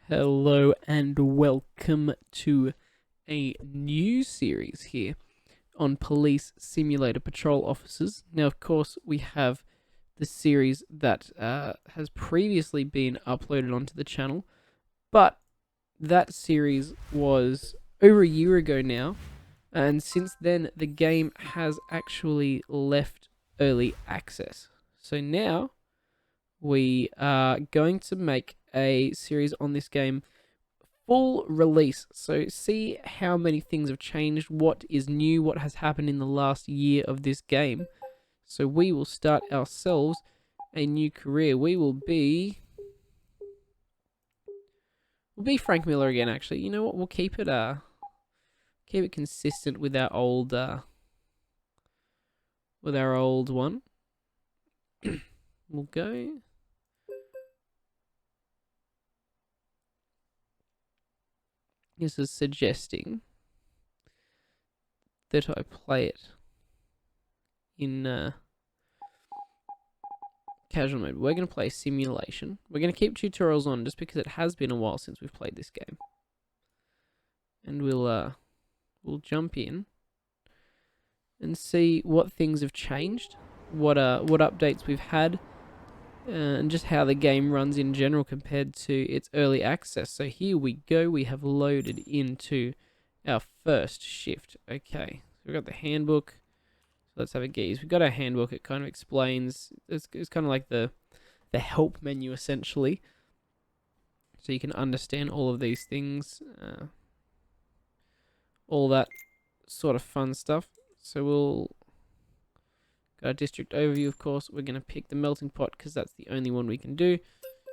Hello and welcome to a new series here on Police Simulator Patrol Officers. Now, of course, we have the series that has previously been uploaded onto the channel, but that series was over a year ago now, and since then the game has actually left early access. So now we are going to make a series on this game full release. So see how many things have changed, what is new, what has happened in the last year of this game. So we will start ourselves a new career. We'll be Frank Miller again, actually. You know what? We'll keep it consistent with our old one. We'll go. This is suggesting that I play it in casual mode. We're going to play simulation. We're going to keep tutorials on just because it has been a while since we've played this game. And we'll jump in and see what things have changed, what updates we've had, and just how the game runs in general compared to its early access. So here we go. We have loaded into our first shift. Okay, so we've got the handbook. So let's have a gaze. We've got our handbook. It kind of explains. It's kind of like the help menu essentially, so you can understand all of these things, all that sort of fun stuff. So we'll got a district overview, of course. We're going to pick the melting pot because that's the only one we can do.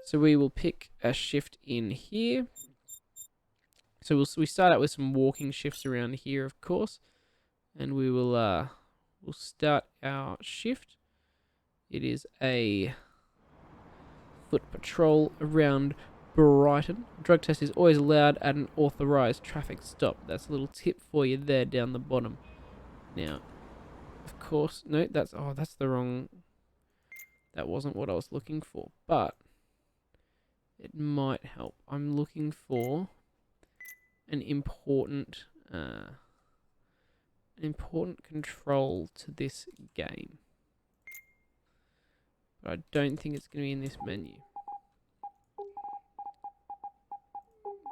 So we will pick a shift in here. So we start out with some walking shifts around here, of course. And we will we'll start our shift. It is a foot patrol around Brighton. Drug test is always allowed at an authorized traffic stop. That's a little tip for you there down the bottom. Now, of course, no, that's the wrong, that wasn't what I was looking for, but it might help. I'm looking for an important control to this game, but I don't think it's going to be in this menu.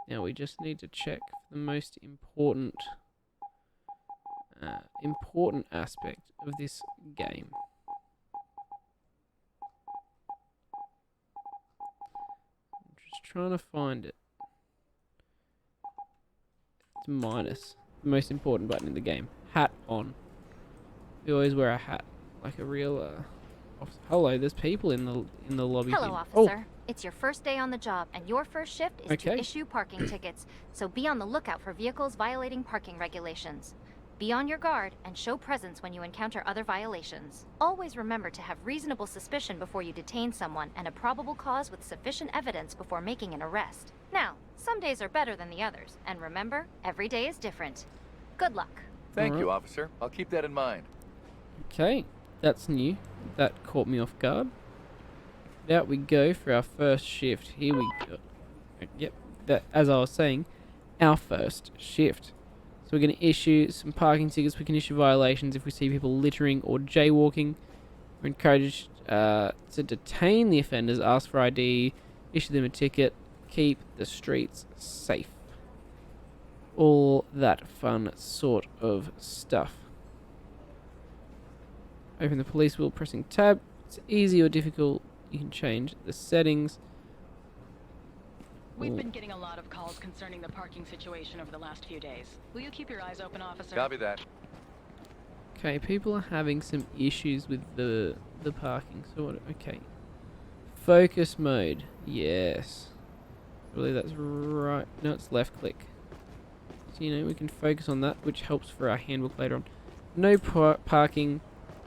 Now we just need to check for the most important aspect of this game. I'm just trying to find it. It's minus, the most important button in the game. Hat on. We always wear a hat, like a real officer. Hello, there's people in the lobby. Hello, here. officer. Oh. It's your first day on the job, and your first shift is Okay. to issue parking tickets. So be on the lookout for vehicles violating parking regulations. Be on your guard and show presence when you encounter other violations. Always remember to have reasonable suspicion before you detain someone and a probable cause with sufficient evidence before making an arrest. Now, some days are better than the others, and remember, every day is different. Good luck. Thank you, officer. I'll keep that in mind. Okay, that's new. That caught me off guard. Out we go for our first shift. Here we go. Yep, that, as I was saying, our first shift. So we're going to issue some parking tickets. We can issue violations if we see people littering or jaywalking. We're encouraged to detain the offenders, ask for ID, issue them a ticket, keep the streets safe. All that fun sort of stuff. Open the police wheel pressing tab. It's easy or difficult. You can change the settings. We've been getting a lot of calls concerning the parking situation over the last few days. Will you keep your eyes open, officer? Copy that. Okay, people are having some issues with the parking. So what? Okay, focus mode. Yes, I believe that's right. No, it's left click. So we can focus on that, which helps for our handbook later on. No parking.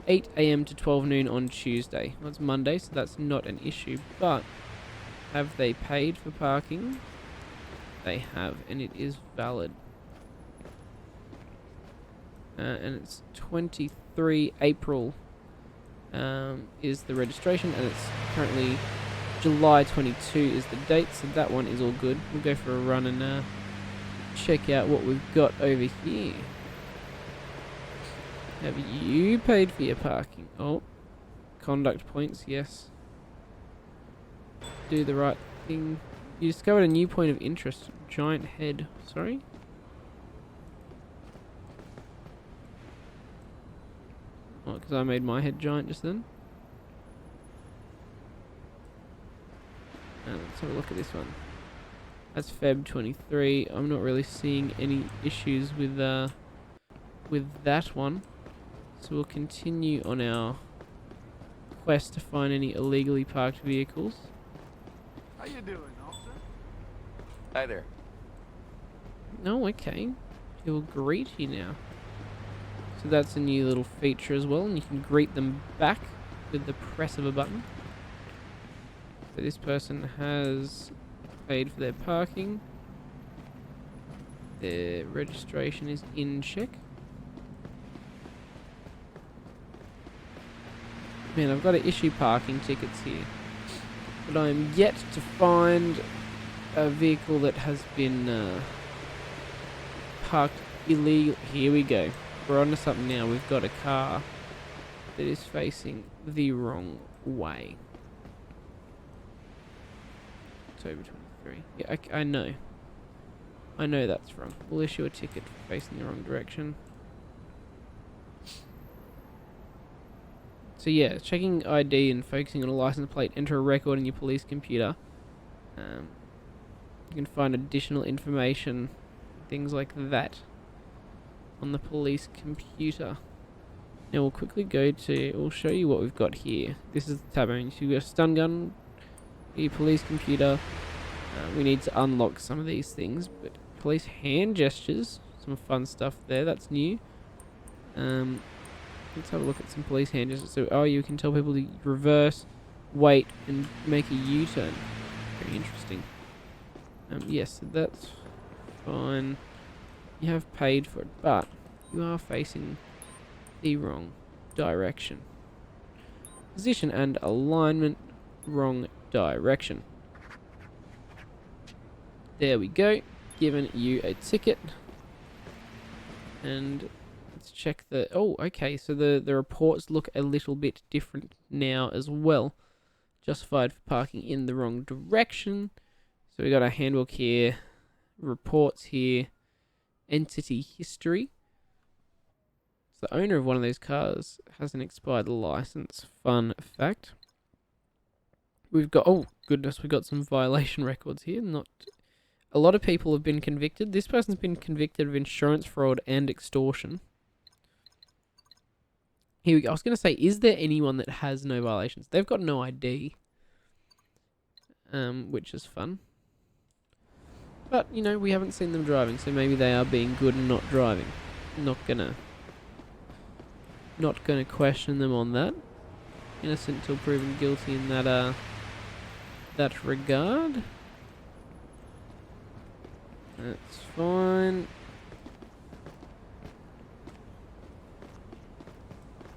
8 AM to 12 noon on Tuesday. Well, it's Monday, so that's not an issue. But have they paid for parking? They have, and it is valid. And it's 23 April is the registration, and it's currently July 22 is the date, so that one is all good. We'll go for a run and check out what we've got over here. Have you paid for your parking? Oh, conduct points, yes. Do the right thing. You discovered a new point of interest. Giant head. Sorry? Oh, because I made my head giant just then. Let's have a look at this one. That's Feb 23. I'm not really seeing any issues with that one. So we'll continue on our quest to find any illegally parked vehicles. How you doing, officer? Hi there. Oh, okay. He'll greet you now. So that's a new little feature as well, and you can greet them back with the press of a button. So this person has paid for their parking. Their registration is in check. Man, I've got to issue parking tickets here. But I'm yet to find a vehicle that has been parked illegal. Here we go. We're onto something now. We've got a car that is facing the wrong way. October 23. Yeah, I know. I know that's wrong. We'll issue a ticket for facing the wrong direction. So yeah, checking ID and focusing on a license plate, enter a record in your police computer. You can find additional information, things like that, on the police computer. Now we'll quickly we'll show you what we've got here. This is the tab. So you've got a stun gun, your police computer. We need to unlock some of these things, but police hand gestures, some fun stuff there, that's new. Let's have a look at some police hand gestures. So, you can tell people to reverse, wait, and make a U-turn. Very interesting. Yes, so that's fine. You have paid for it, but you are facing the wrong direction. Position and alignment, wrong direction. There we go. Given you a ticket. And let's check the... Oh, okay. So the reports look a little bit different now as well. Justified for parking in the wrong direction. So we got our handbook here. Reports here. Entity history. So the owner of one of those cars has an expired license. Fun fact. We've got... Oh, goodness. We've got some violation records here. A lot of people have been convicted. This person's been convicted of insurance fraud and extortion. Here we go. I was going to say, is there anyone that has no violations? They've got no ID. Which is fun. But, you know, we haven't seen them driving, so maybe they are being good and not driving. Not gonna question them on that. Innocent till proven guilty in that regard. That's fine.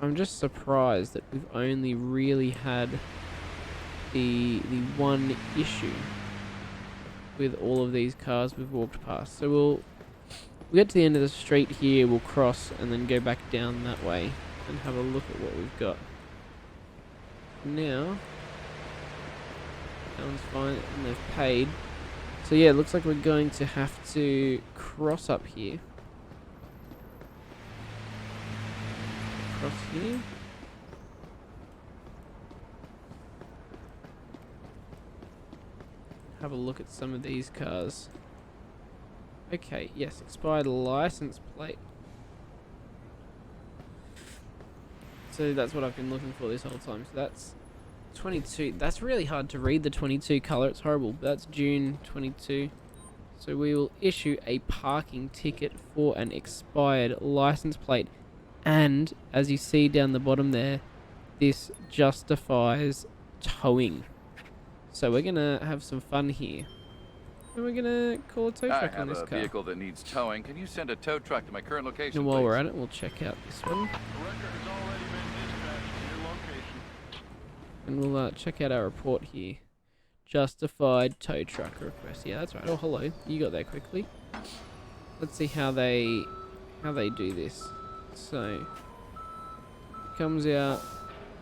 I'm just surprised that we've only really had the one issue with all of these cars we've walked past. So we'll get to the end of the street here, we'll cross and then go back down that way and have a look at what we've got. Now, that one's fine and they've paid. So yeah, it looks like we're going to have to cross up here. Cross here. Have a look at some of these cars. Okay, yes, expired license plate. So that's what I've been looking for this whole time. So that's 22. That's really hard to read, the 22 color. It's horrible. But that's June 22. So we will issue a parking ticket for an expired license plate. And as you see down the bottom there, this justifies towing. So we're going to have some fun here. And we're going to call a tow truck on this car. I have a vehicle that needs towing. Can you send a tow truck to my current location, And while please? we're at it, we'll check out this one. The record has already been dispatched to your location. And we'll check out our report here. Justified tow truck request. Yeah, that's right. Oh, hello. You got there quickly. Let's see how they do this. So, comes out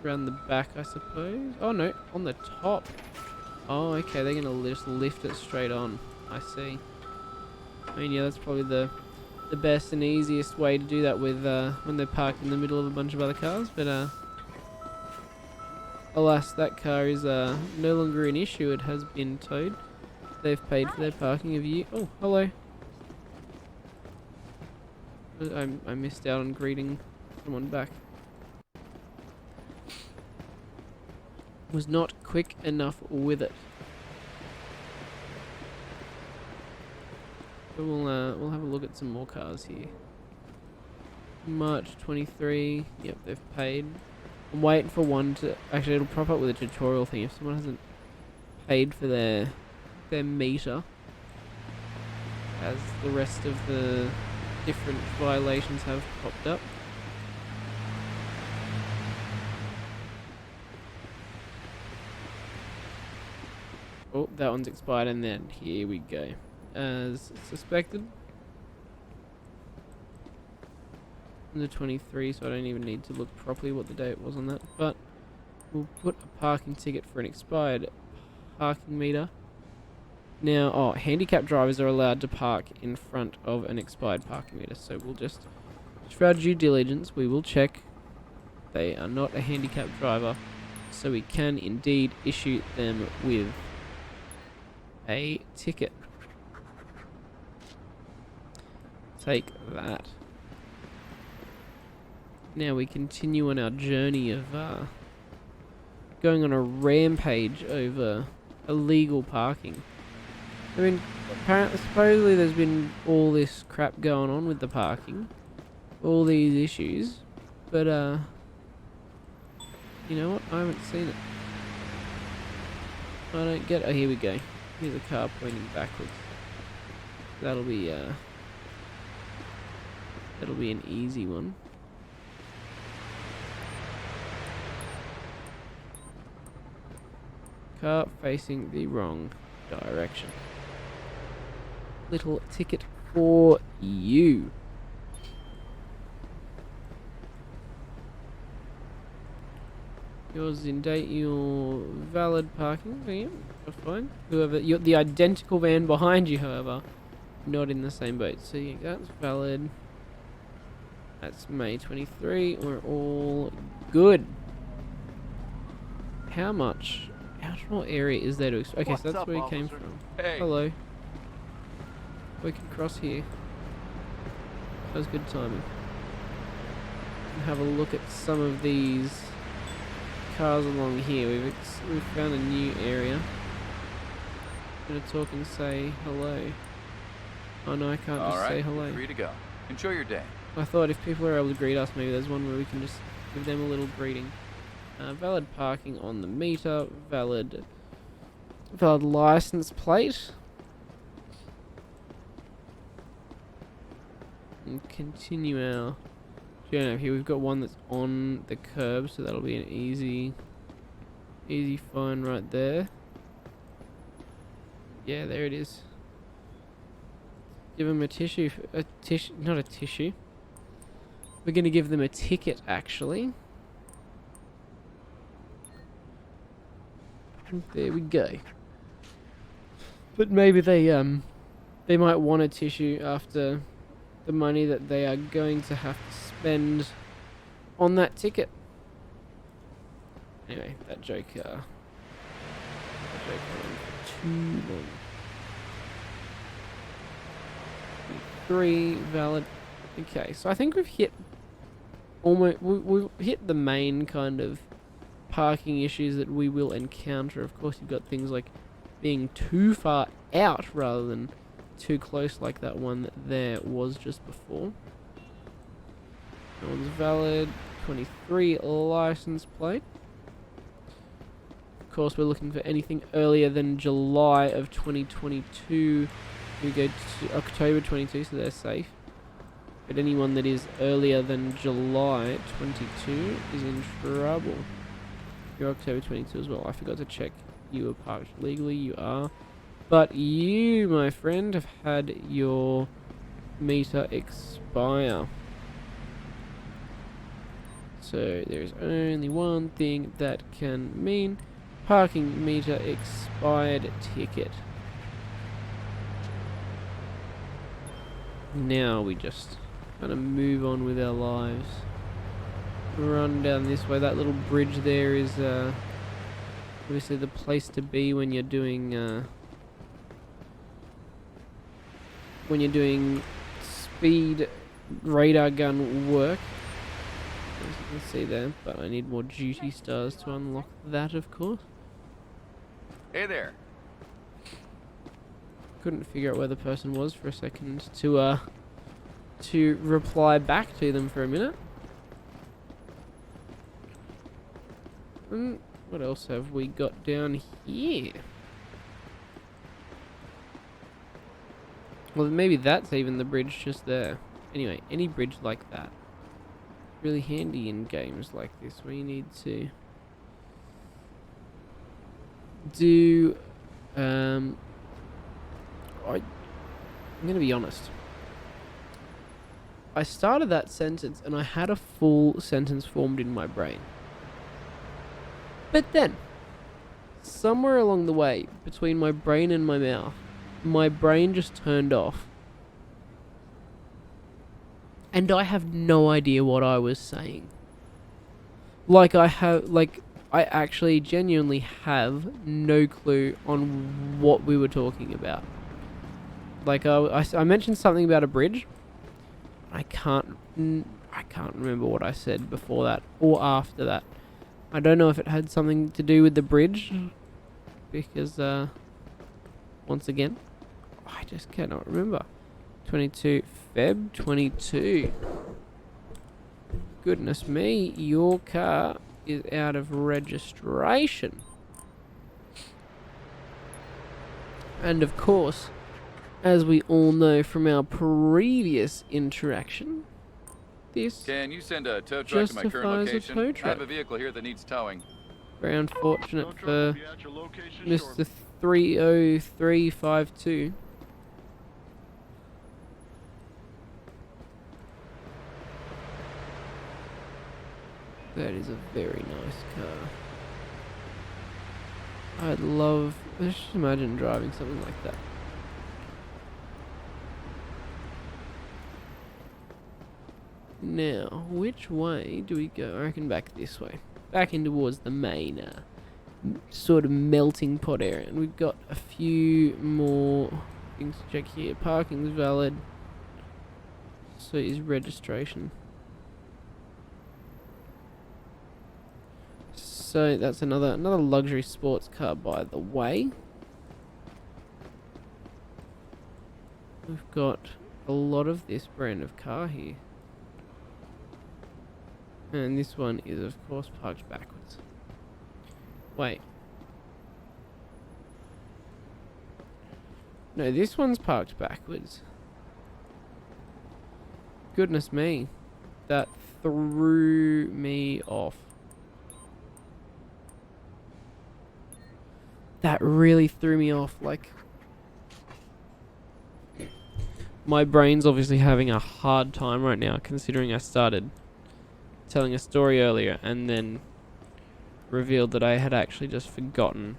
around the back, I suppose. Oh no, on the top. Oh, okay. They're gonna just lift it straight on. I see. I mean, yeah, that's probably the best and easiest way to do that with when they're parked in the middle of a bunch of other cars. But alas, that car is no longer an issue. It has been towed. They've paid for their parking of you. Oh, hello. I missed out on greeting someone back. Was not quick enough with it. But we'll have a look at some more cars here. March 23. Yep, they've paid. I'm waiting for one to actually. It'll prop up with a tutorial thing if someone hasn't paid for their meter, as the rest of the different violations have popped up. Oh, that one's expired, and then here we go. As suspected. The 23, so I don't even need to look properly what the date was on that. But we'll put a parking ticket for an expired parking meter. Now, oh, handicapped drivers are allowed to park in front of an expired parking meter. So we'll just, for our due diligence, we will check they are not a handicapped driver. So we can indeed issue them with a ticket. Take that. Now we continue on our journey of going on a rampage over illegal parking. I mean, apparently, supposedly there's been all this crap going on with the parking, all these issues, but you know what? I haven't seen it. I don't get. Oh, here we go. Here's a car pointing backwards. That'll be an easy one. Car facing the wrong direction. Little ticket for you. Yours is in date. Your valid parking. Yeah, that's fine. Whoever, the identical van behind you, however, not in the same boat. So yeah, that's valid. That's May 23. We're all good. How much? How small area is there to okay, so that's where we came from. Hey. Hello. We can cross here. That was good timing. And have a look at some of these cars along here. We've found a new area. Gonna talk and say hello. Oh no, I can't just say hello. You're free to go. Enjoy your day. I thought if people were able to greet us, maybe there's one where we can just give them a little greeting. Valid parking on the meter. Valid license plate. And continue our journey over here. We've got one that's on the curb, so that'll be an easy find right there. Yeah, there it is. Give them a tissue. Not a tissue. We're gonna give them a ticket, actually. There we go. But maybe they might want a tissue after the money that they are going to have to spend on that ticket. Anyway, that joke went on for too long. 3 valid. Okay, so I think we've hit we've hit the main kind of parking issues that we will encounter. Of course, you've got things like being too far out rather than too close, like that one that there was just before. That one's valid. 23 license plate. Of course, we're looking for anything earlier than July of 2022. We go to October 22, so they're safe. But anyone that is earlier than July 22 is in trouble. You're October 22 as well. I forgot to check you are parked legally, you are. But you, my friend, have had your meter expire. So there's only one thing that can mean parking meter expired ticket. Now we just kind of move on with our lives. Run down this way. That little bridge there is obviously the place to be when you're doing speed radar gun work. As you can see there, but I need more duty stars to unlock that, of course. Hey there. Couldn't figure out where the person was for a second to reply back to them for a minute. And what else have we got down here? Well, maybe that's even the bridge just there. Anyway, any bridge like that. Really handy in games like this where you need to do I'm gonna be honest. I started that sentence and I had a full sentence formed in my brain. But then, somewhere along the way, between my brain and my mouth, my brain just turned off. And I have no idea what I was saying. I actually genuinely have no clue on what we were talking about. Like, I mentioned something about a bridge. I can't remember what I said before that or after that. I don't know if it had something to do with the bridge, because, once again, I just cannot remember. 22 Feb 22. Goodness me, your car is out of registration. And of course, as we all know from our previous interaction, this Can you send a tow truck to my current justifies a location? tow I have truck. a vehicle here that needs towing. Very unfortunate Tow truck for will be at your location shortly. Mr. 30352. That is a very nice car. Let's just imagine driving something like that. Now, which way do we go? I reckon back this way. Back in towards the main sort of melting pot area. And we've got a few more things to check here. Parking's valid. So is registration. So that's another luxury sports car, by the way. We've got a lot of this brand of car here. And this one is, of course, parked backwards. Wait. No, this one's parked backwards. Goodness me. That threw me off. That really threw me off. Like, my brain's obviously having a hard time right now, considering I started telling a story earlier and then revealed that I had actually just forgotten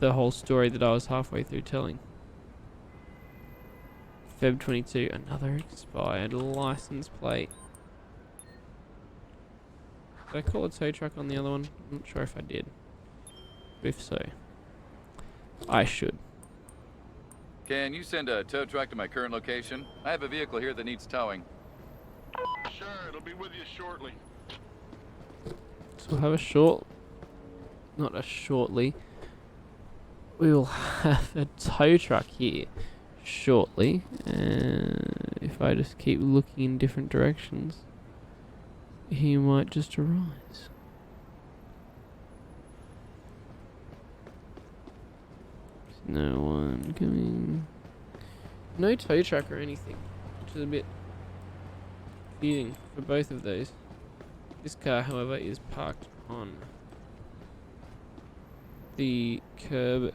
the whole story that I was halfway through telling. Feb 22, another expired license plate. Did I call a tow truck on the other one? I'm not sure if I did. But if so, I should. Can you send a tow truck to my current location? I have a vehicle here that needs towing. Sure, it'll be with you shortly. So we'll have shortly. We will have a tow truck here shortly. If I just keep looking in different directions, he might just arise. There's no one coming. No tow truck or anything, which is a bit confusing for both of those. This car, however, is parked on the curb,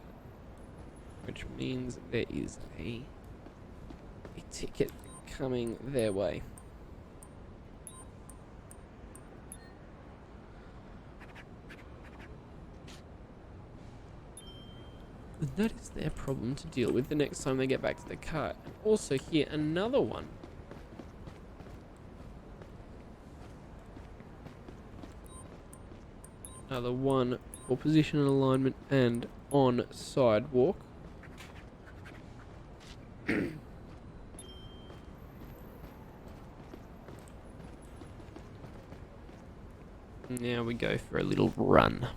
which means there is a ticket coming their way. That is their problem to deal with the next time they get back to the car. And also here, another one. Another one for position and alignment and on sidewalk. Now we go for a little run.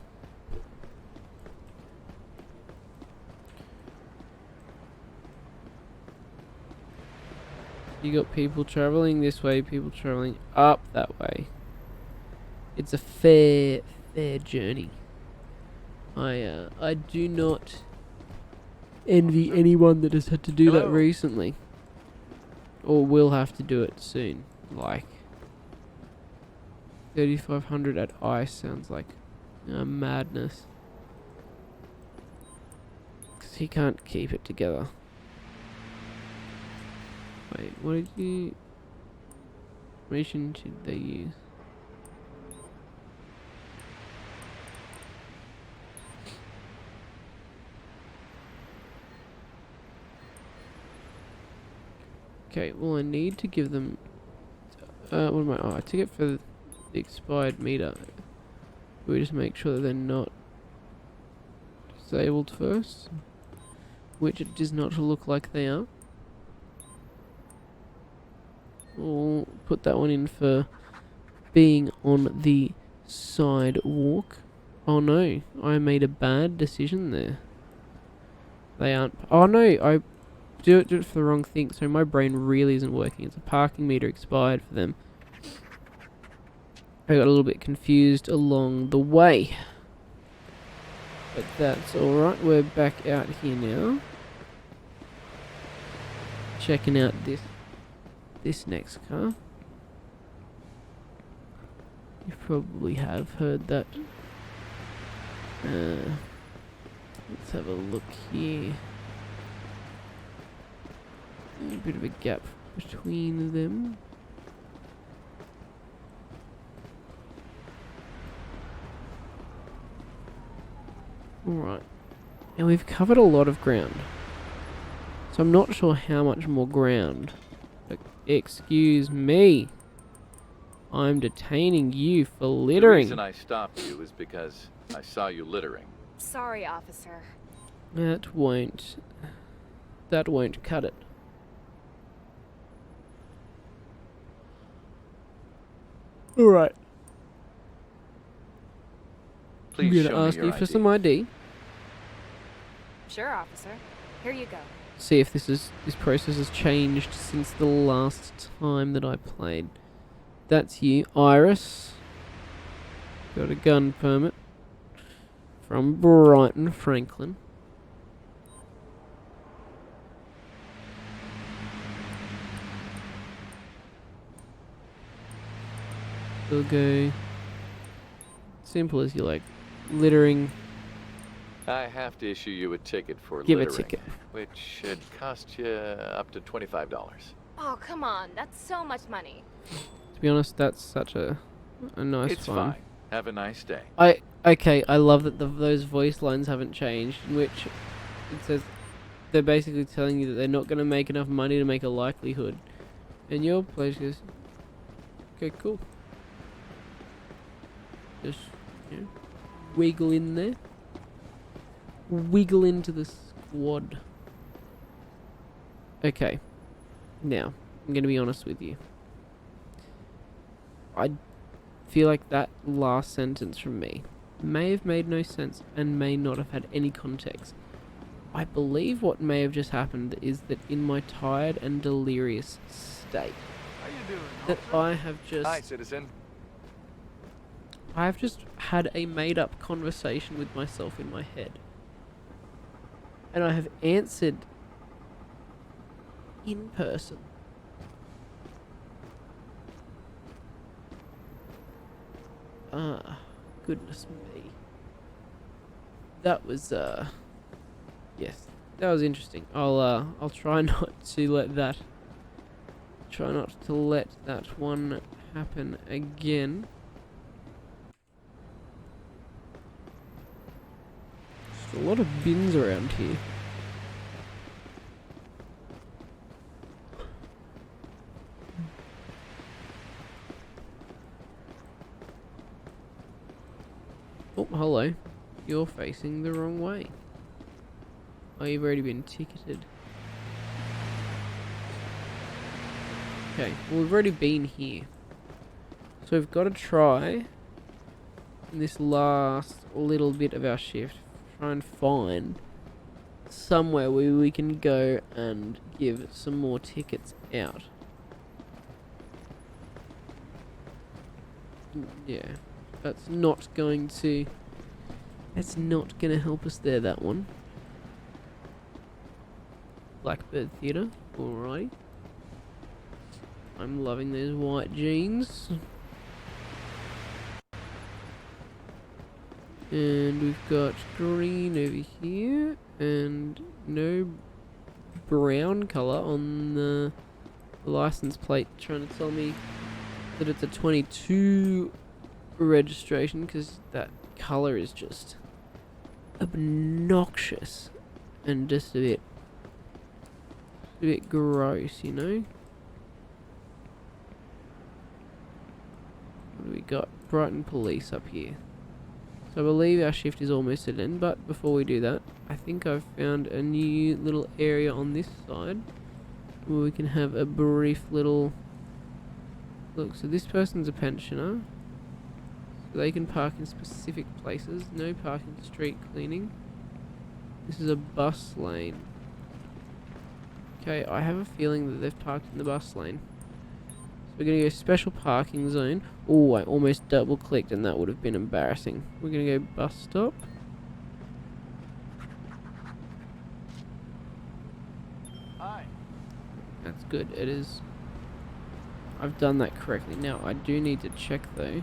You got people travelling this way, people travelling up that way. It's a fair journey. I do not envy anyone that has had to do that Hello? recently. Or will have to do it soon. Like 3,500 at ice sounds like madness. 'Cause he can't keep it together. Wait, what did you... Information did they use? Okay, well I need to give them... what am I... Oh, a ticket for the expired meter. We just make sure that they're not disabled first. Which it does not look like they are. We'll put that one in for being on the sidewalk. Oh no, I made a bad decision there. They aren't... Oh no, I do it for the wrong thing, so my brain really isn't working. It's a parking meter expired for them. I got a little bit confused along the way. But that's alright, we're back out here now. Checking out this next car. You probably have heard that. Let's have a look here. A bit of a gap between them. Alright. And we've covered a lot of ground. So I'm not sure how much more ground. Excuse me. I'm detaining you for The littering. reason I stopped you is because I saw you littering. Sorry, officer. That won't cut it. Alright. I'm Please gonna show me ask your you for ID. some ID. Sure, officer. Here you go. See if this process has changed since the last time that I played. That's you, Iris. Got a gun permit from Brighton, Franklin. We'll go simple as you like. Littering. I have to issue you a ticket for Give a littering, ticket. which should cost you up to $25. Oh, come on. That's so much money. To be honest, that's such a nice It's fine. fine. Have a nice day. Okay, I love that those voice lines haven't changed, in which it says they're basically telling you that they're not going to make enough money to make a likelihood. And your place goes, okay, cool. Just, wiggle in there. Wiggle into the squad. Okay. Now, I'm going to be honest with you. I feel like that last sentence from me may have made no sense and may not have had any context. I believe what may have just happened is that in my tired and delirious state, How you doing, that officer? I have just... Hi, citizen. I have just had a made-up conversation with myself in my head. And I have answered in person. Ah, goodness me. that was yes, that was interesting. I'll try not to let that one happen again. There's a lot of bins around here. Oh, hello. You're facing the wrong way. Oh, you've already been ticketed. Okay, well, we've already been here. So we've got to try, in this last little bit of our shift, try and find somewhere where we can go and give some more tickets out. Yeah, that's not going to help us there, that one. Blackbird Theatre, alright. I'm loving those white jeans. And we've got green over here, and no brown colour on the license plate, trying to tell me that it's a 22 registration, because that colour is just obnoxious and just a bit gross, you know? What do we got? Brighton Police up here. So I believe our shift is almost at end, but before we do that, I think I've found a new little area on this side where we can have a brief little look. So this person's a pensioner, so they can park in specific places. No parking, street cleaning. This is a bus lane. Okay, I have a feeling that they've parked in the bus lane. So we're going to go special parking zone. Oh, I almost double clicked and that would have been embarrassing. We're going to go bus stop. Hi. That's good. It is. I've done that correctly. Now, I do need to check though.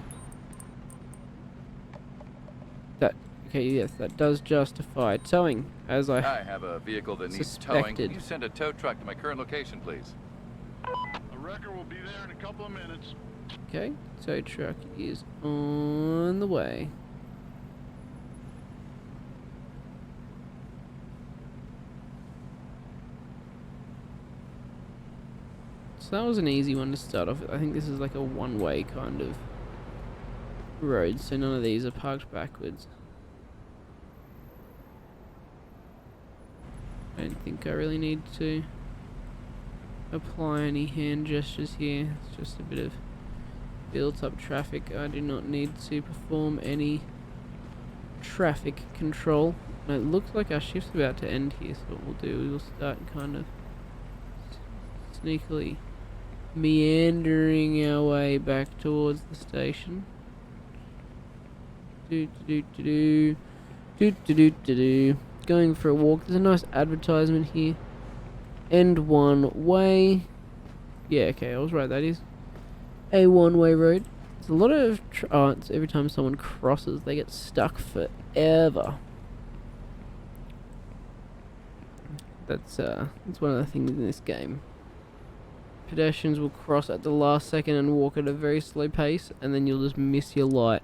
Okay, yes, that does justify towing, as I have a vehicle that needs suspected. towing. Can you send a tow truck to my current location, please? The wrecker will be there in a couple of minutes. Okay, tow truck is on the way. So that was an easy one to start off with. I think this is like a one-way kind of road, so none of these are parked backwards. I don't think I really need to apply any hand gestures here. It's just a bit of built-up traffic. I do not need to perform any traffic control. And it looks like our shift's about to end here, so what we'll do is we'll start kind of sneakily meandering our way back towards the station. Going for a walk. There's a nice advertisement here. End one way. Yeah, okay, I was right. That is a one-way road. There's a lot of every time someone crosses, they get stuck forever. That's one of the things in this game. Pedestrians will cross at the last second and walk at a very slow pace, and then you'll just miss your light.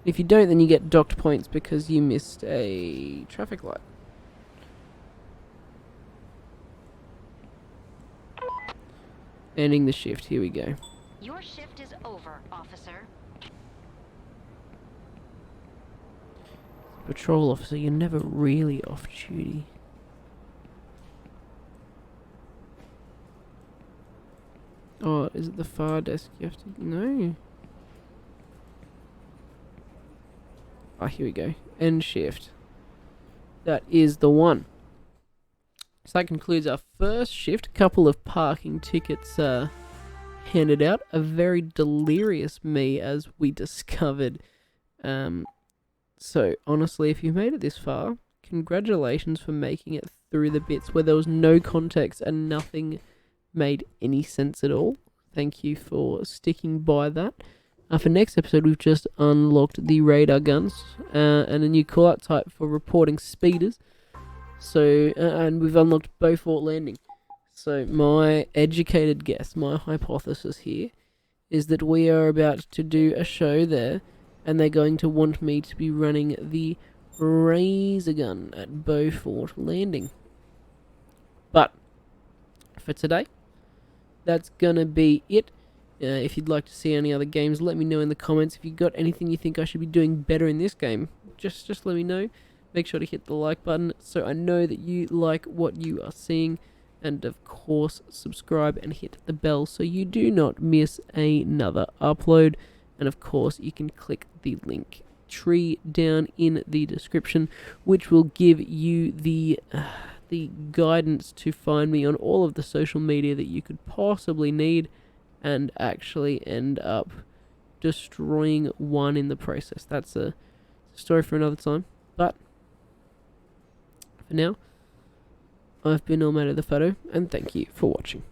If you don't, then you get docked points because you missed a traffic light. Ending the shift. Here we go. Your shift is over, officer. Patrol officer, you're never really off duty. Oh, is it the far desk you have to... No. Ah, here we go. End shift. That is the one. So that concludes our first shift. A couple of parking tickets handed out. A very delirious me, as we discovered. So, honestly, if you made it this far, congratulations for making it through the bits where there was no context and nothing made any sense at all. Thank you for sticking by that. For next episode, we've just unlocked the radar guns and a new call-out type for reporting speeders. So, and we've unlocked Beaufort Landing. So my educated guess, my hypothesis here, is that we are about to do a show there, and they're going to want me to be running the razor gun at Beaufort Landing. But for today, that's gonna be it. If you'd like to see any other games, let me know in the comments. If you've got anything you think I should be doing better in this game, just let me know. Make sure to hit the like button so I know that you like what you are seeing. And of course, subscribe and hit the bell so you do not miss another upload. And of course, you can click the link tree down in the description, which will give you the guidance to find me on all of the social media that you could possibly need, and actually end up destroying one in the process. That's a story for another time. But for now, I've been Almeida the Photo, and thank you for watching.